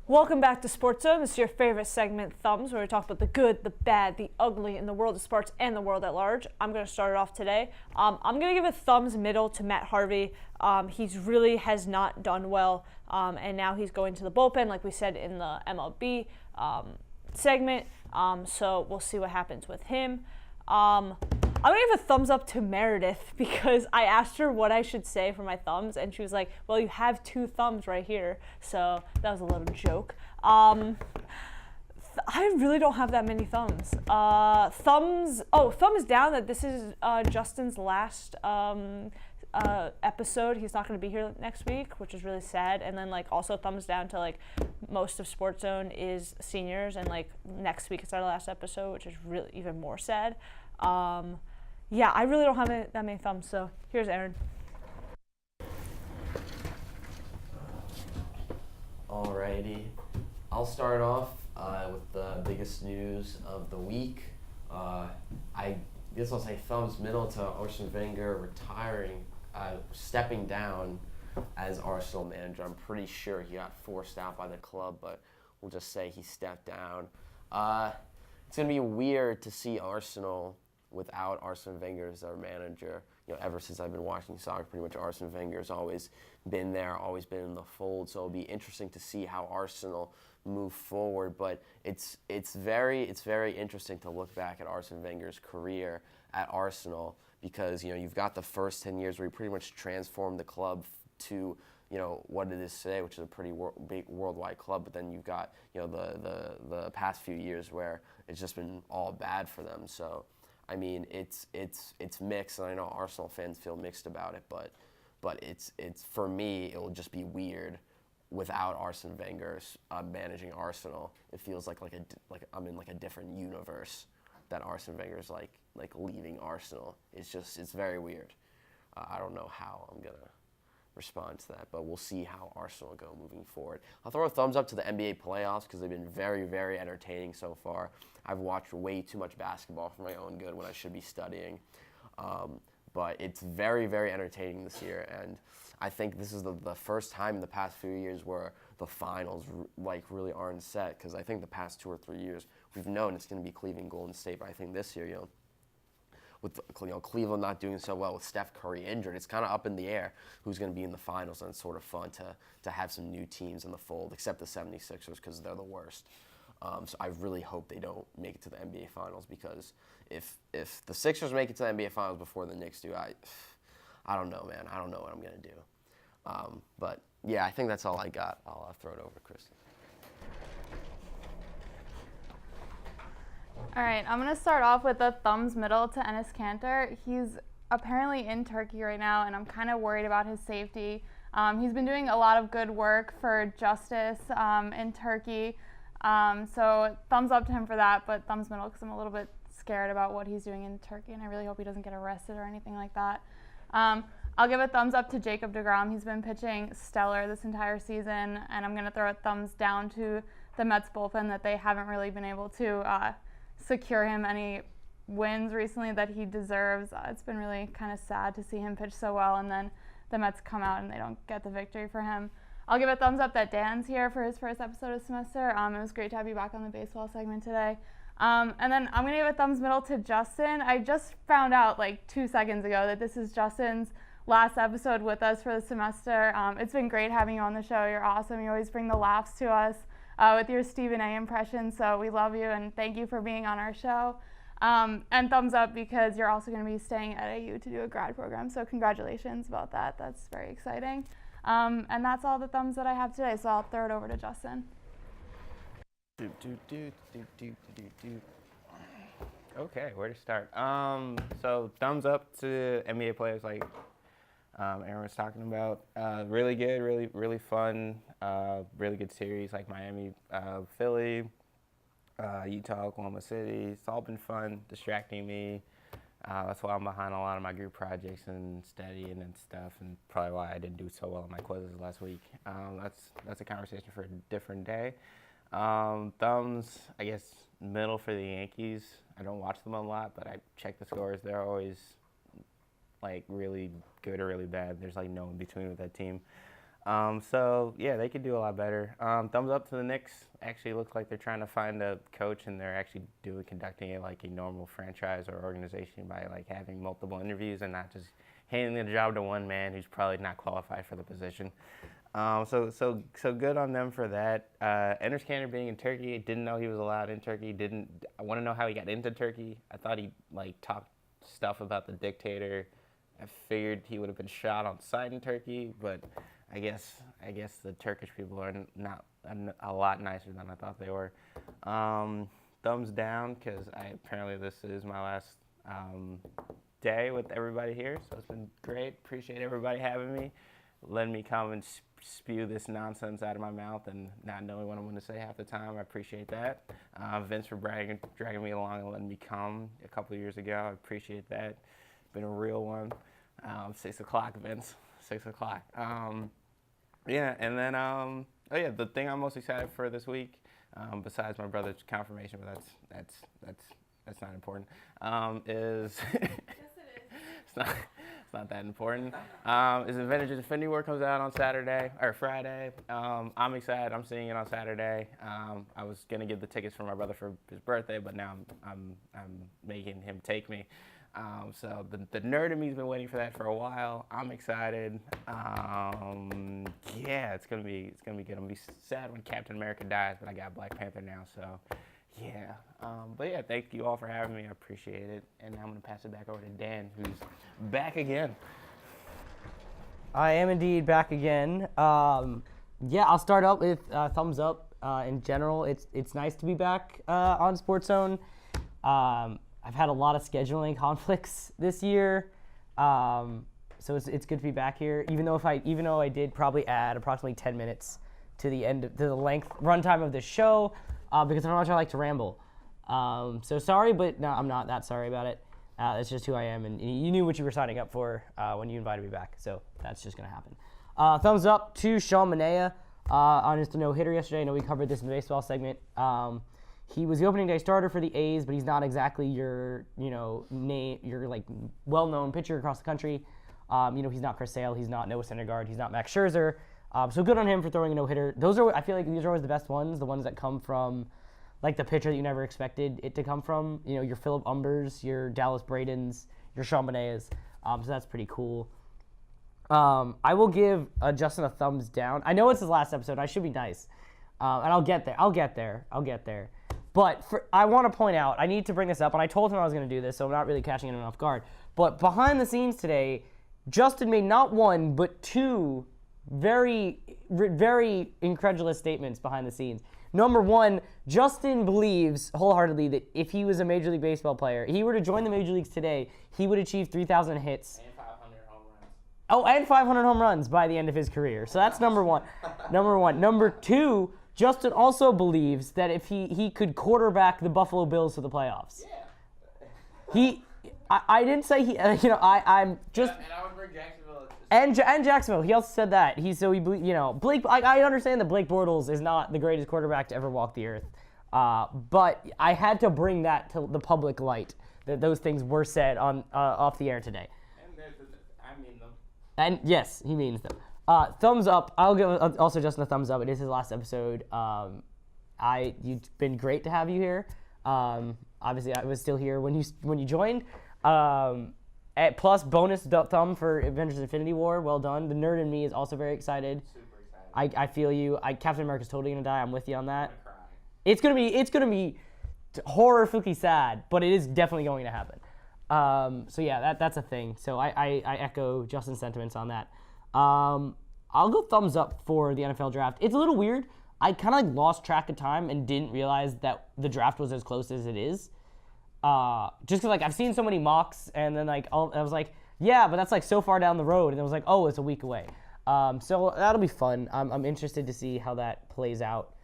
Welcome back to SportsZone. This is your favorite segment, Thumbs, where we talk about the good, the bad, the ugly in the world of sports and the world at large. I'm going to start it off today. I'm going to give a thumbs middle to Matt Harvey. He's really has not done well, and now he's going to the bullpen, like we said in the MLB segment. So we'll see what happens with him. I'm going to give a thumbs up to Meredith because I asked her what I should say for my thumbs, and she was like, well, you have two thumbs right here. So that was a little joke. I really don't have that many thumbs. Thumbs down that this is Justin's last episode. He's not going to be here next week, which is really sad. And then also thumbs down to most of SportsZone is seniors, and next week is our last episode, which is really even more sad. Yeah, I really don't have that many thumbs. So here's Aaron. Alrighty, I'll start off with the biggest news of the week. I guess I'll say thumbs middle to Arsene Wenger retiring, stepping down as Arsenal manager. I'm pretty sure he got forced out by the club, but we'll just say he stepped down. It's going to be weird to see Arsenal without Arsene Wenger as our manager. Ever since I've been watching soccer, pretty much Arsene Wenger's always been there, always been in the fold. So it'll be interesting to see how Arsenal move forward. But it's very interesting to look back at Arsene Wenger's career at Arsenal because you've got the first 10 years where he pretty much transformed the club to what it is today, which is a pretty big worldwide club. But then you've got the past few years where it's just been all bad for them. So I mean, it's mixed, and I know Arsenal fans feel mixed about it, but it's for me, it will just be weird without Arsene Wenger managing Arsenal. It feels like I'm in a different universe that Arsene Wenger's like leaving Arsenal. It's very weird. I don't know how I'm gonna respond to that, but we'll see how Arsenal go moving forward. I'll throw a thumbs up to the NBA playoffs because they've been very entertaining so far. I've watched way too much basketball for my own good when I should be studying, but it's very entertaining this year, and I think this is the first time in the past few years where the finals really aren't set, because I think the past 2 or 3 years we've known it's going to be Cleveland Golden State, but I think this year with Cleveland not doing so well with Steph Curry injured, it's kind of up in the air who's going to be in the finals, and it's sort of fun to have some new teams in the fold, except the 76ers because they're the worst. So I really hope they don't make it to the NBA Finals, because if the Sixers make it to the NBA Finals before the Knicks do, I don't know, man. I don't know what I'm going to do. But, yeah, I think that's all I got. I'll throw it over to Kristen. All right, I'm going to start off with a thumbs middle to Enes Kanter. He's apparently in Turkey right now, and I'm kind of worried about his safety. He's been doing a lot of good work for justice in Turkey. So thumbs up to him for that, but thumbs middle because I'm a little bit scared about what he's doing in Turkey, and I really hope he doesn't get arrested or anything like that. I'll give a thumbs up to Jacob deGrom. He's been pitching stellar this entire season, and I'm going to throw a thumbs down to the Mets bullpen that they haven't really been able to secure him any wins recently that he deserves. It's been really kind of sad to see him pitch so well, and then the Mets come out and they don't get the victory for him. I'll give a thumbs up that Dan's here for his first episode of semester. It was great to have you back on the baseball segment today. And then I'm going to give a thumbs middle to Justin. I just found out 2 seconds ago that this is Justin's last episode with us for the semester. It's been great having you on the show. You're awesome. You always bring the laughs to us with your Stephen A. impression. So we love you, and thank you for being on our show. And thumbs up because you're also going to be staying at AU to do a grad program. So congratulations about that. That's very exciting. And that's all the thumbs that I have today, so I'll throw it over to Justin. Okay, where to start? So thumbs up to NBA players like Aaron was talking about. Really good, really fun, really good series like Miami, Philly, Utah, Oklahoma City. It's all been fun, distracting me. That's why I'm behind a lot of my group projects and studying and stuff, and probably why I didn't do so well in my quizzes last week. That's a conversation for a different day. Thumbs, I guess, middle for the Yankees. I don't watch them a lot, but I check the scores. They're always really good or really bad. There's no in between with that team. So yeah, they could do a lot better. Thumbs up to the Knicks. Actually, looks like they're trying to find a coach, and they're actually conducting it like a normal franchise or organization by like having multiple interviews and not just handing the job to one man who's probably not qualified for the position. So good on them for that. Enes Kanter being in Turkey, didn't know he was allowed in Turkey. I want to know how he got into Turkey. I thought he like talked stuff about the dictator. I figured he would have been shot on sight in Turkey, but I guess the Turkish people are not a lot nicer than I thought they were. Thumbs down because apparently this is my last day with everybody here, so it's been great. Appreciate everybody having me, letting me come and spew this nonsense out of my mouth and not knowing what I'm going to say half the time. I appreciate that. Vince for dragging me along and letting me come a couple of years ago. I appreciate that. Been a real one. 6 o'clock, Vince. 6 o'clock. Yeah, and then the thing I'm most excited for this week, besides my brother's confirmation, but that's not important, is it's not that important. Is Avengers Infinity War comes out on Saturday or Friday. I'm excited. I'm seeing it on Saturday. I was gonna give the tickets for my brother for his birthday, but now I'm making him take me. So the nerd in me's been waiting for that for a while. I'm excited. Yeah, it's gonna be good. I'm gonna be sad when Captain America dies, but I got Black Panther now, so yeah. But yeah, thank you all for having me. I appreciate it. And now I'm gonna pass it back over to Dan, who's back again. I am indeed back again. Yeah, I'll start up with thumbs up. In general, it's nice to be back on SportsZone. I've had a lot of scheduling conflicts this year, so it's good to be back here. Even though I did probably add approximately 10 minutes to the runtime of the show, because how much I like to ramble. So sorry, but no, I'm not that sorry about it. It's just who I am, and you knew what you were signing up for when you invited me back, so that's just gonna happen. Thumbs up to Sean Manaea on his no-hitter yesterday. I know we covered this in the baseball segment. He was the opening day starter for the A's, but he's not exactly your like well-known pitcher across the country. He's not Chris Sale, he's not Noah Syndergaard, he's not Max Scherzer. So good on him for throwing a no-hitter. I feel like these are always the best ones, the ones that come from like the pitcher that you never expected it to come from. Your Philip Umbers, your Dallas Bradens, your Sean Manaeas. So that's pretty cool. I will give Justin a thumbs down. I know it's his last episode. I should be nice, and I'll get there. But I want to point out, I need to bring this up, and I told him I was going to do this, so I'm not really catching him off guard. But behind the scenes today, Justin made not one, but two very, very incredulous statements behind the scenes. Number one, Justin believes wholeheartedly that if he was a Major League Baseball player, he were to join the Major Leagues today, he would achieve 3,000 hits. And 500 home runs. Oh, and 500 home runs by the end of his career. So that's number one. Number two, Justin also believes that if he could quarterback the Buffalo Bills to the playoffs. Yeah. I didn't say he. I'm just. And I would bring Jacksonville. And Jacksonville. He also said that. Blake. I understand that Blake Bortles is not the greatest quarterback to ever walk the earth, but I had to bring that to the public light that those things were said on off the air today. And I mean them. And yes, he means them. Thumbs up. I'll give also Justin a thumbs up. It is his last episode. You've been great to have you here. Obviously, I was still here when you joined. Plus bonus thumb for Avengers Infinity War. Well done. The nerd in me is also very excited. Super excited. I feel you. Captain America's totally gonna die. I'm with you on that. I'm gonna cry. It's gonna be horrifically sad, but it is definitely going to happen. So yeah, that's a thing. So I echo Justin's sentiments on that. I'll go thumbs up for the NFL draft. It's a little weird. I kind of lost track of time and didn't realize that the draft was as close as it is. Just because I've seen so many mocks, and then I was like, yeah, but that's so far down the road, and it was like, oh, it's a week away. So that'll be fun. I'm interested to see how that plays out.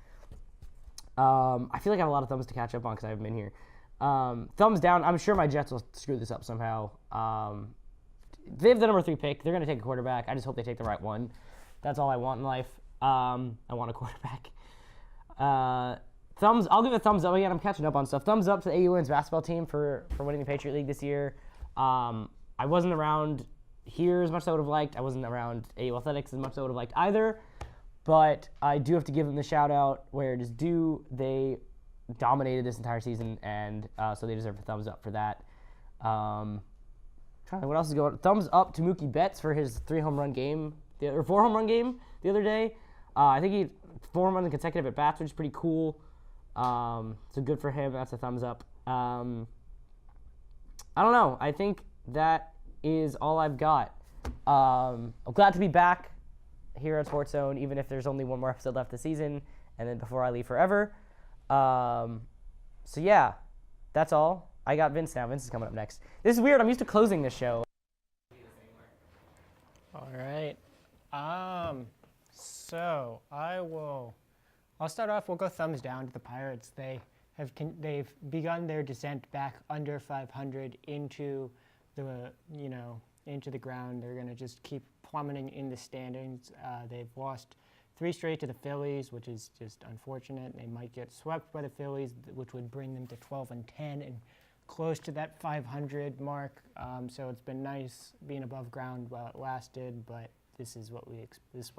I feel like I have a lot of thumbs to catch up on because I haven't been here. Thumbs down. I'm sure my Jets will screw this up somehow. They have the number 3 pick. They're going to take a quarterback. I just hope they take the right one. That's all I want in life. I want a quarterback. I'll give a thumbs up. Again, I'm catching up on stuff. Thumbs up to the AU women's basketball team for winning the Patriot League this year. I wasn't around here as much as I would have liked. I wasn't around AU Athletics as much as I would have liked either. But I do have to give them the shout out where it is due. They dominated this entire season, and so they deserve a thumbs up for that. Trying to think what else is going on. Thumbs up to Mookie Betts for his 4 home run game the other day. I think he had 4 home runs consecutive at bats, which is pretty cool. So good for him. That's a thumbs up. I don't know. I think that is all I've got. I'm glad to be back here at SportsZone, even if there's only one more episode left this season, and then before I leave forever. So yeah, that's all. I got Vince now. Vince is coming up next. This is weird. I'm used to closing this show. All right. So I'll start off. We'll go thumbs down to the Pirates. They've begun their descent back under 500 into the ground. They're going to just keep plummeting in the standings. They've lost 3 straight to the Phillies, which is just unfortunate. They might get swept by the Phillies, which would bring them to 12-10 and close to that 500 mark. So it's been nice being above ground while it lasted, but this is what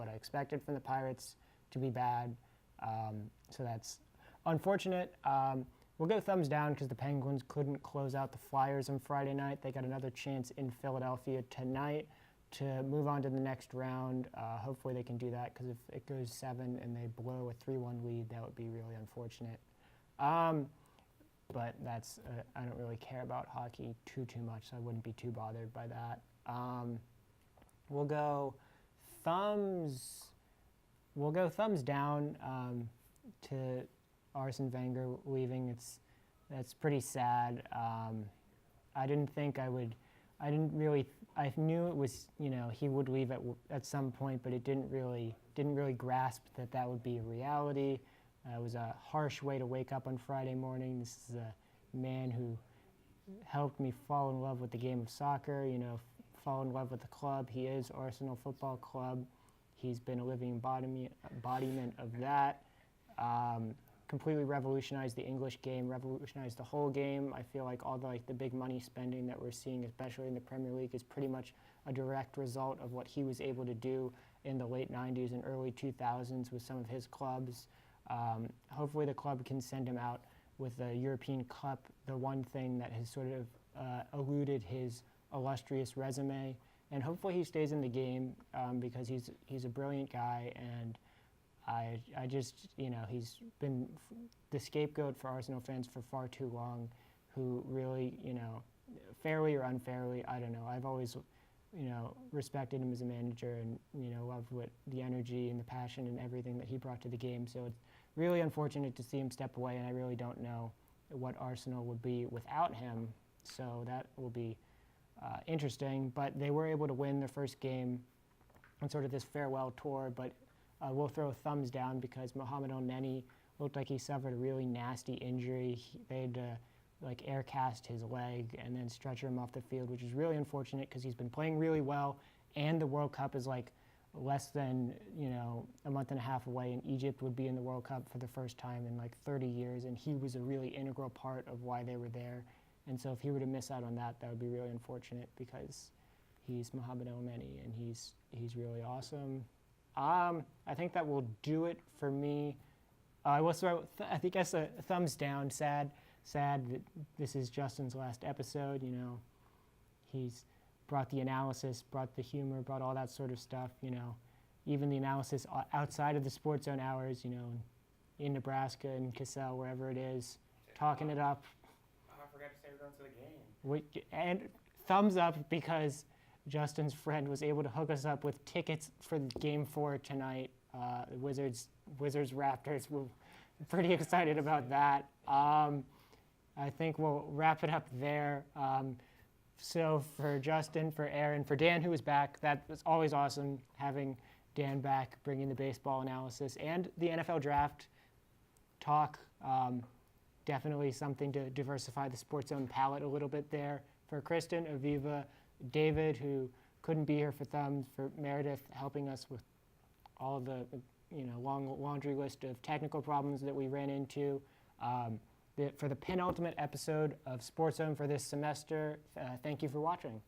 I expected from the Pirates, to be bad. So that's unfortunate. We'll go thumbs down because the Penguins couldn't close out the Flyers on Friday night. They got another chance in Philadelphia tonight to move on to the next round. Hopefully they can do that, because if it goes 7 and they blow a 3-1 lead, that would be really unfortunate. But that's I don't really care about hockey too much, so I wouldn't be too bothered by that. We'll go thumbs down to Arsene Wenger leaving. That's pretty sad. I didn't think I would. I knew it was, he would leave at some point, but it didn't really grasp that would be a reality. It was a harsh way to wake up on Friday morning. This is a man who helped me fall in love with the game of soccer, fall in love with the club. He is Arsenal Football Club. He's been a living embodiment of that. Completely revolutionized the English game, revolutionized the whole game. I feel like all the big money spending that we're seeing, especially in the Premier League, is pretty much a direct result of what he was able to do in the late 90s and early 2000s with some of his clubs. Hopefully the club can send him out with the European Cup, the one thing that has sort of eluded his illustrious resume. And hopefully he stays in the game because he's a brilliant guy, and I just, he's been the scapegoat for Arsenal fans for far too long, who really, fairly or unfairly, I don't know. I've always, respected him as a manager and, loved the energy and the passion and everything that he brought to the game. So it's really unfortunate to see him step away, and I really don't know what Arsenal would be without him. So that will be interesting. But they were able to win their first game on sort of this farewell tour, but we'll throw thumbs down because Mohamed El-Neni looked like he suffered a really nasty injury. They had to air cast his leg and then stretcher him off the field, which is really unfortunate because he's been playing really well, and the World Cup is less than a month and a half away, and Egypt would be in the World Cup for the first time in 30 years, and he was a really integral part of why they were there. And so if he were to miss out on that, that would be really unfortunate because he's Mohamed El-Neni and he's really awesome. I think that will do it for me. I think that's a thumbs down. Sad that this is Justin's last episode. He's brought the analysis, brought the humor, brought all that sort of stuff. Even the analysis outside of the SportsZone hours. In Nebraska and Cassell, wherever it is, talking it up. Oh, I forgot to say we're going to the game. And thumbs up because Justin's friend was able to hook us up with tickets for Game 4 tonight. Wizards Raptors. We're pretty excited about that. I think we'll wrap it up there. So for Justin, for Aaron, for Dan, who was back, that was always awesome having Dan back, bringing the baseball analysis and the NFL draft talk. Definitely something to diversify the SportsZone palette a little bit there. For Kristen, Aviva, David, who couldn't be here for thumbs, for Meredith helping us with all of the long laundry list of technical problems that we ran into. For the penultimate episode of SportsZone for this semester, thank you for watching.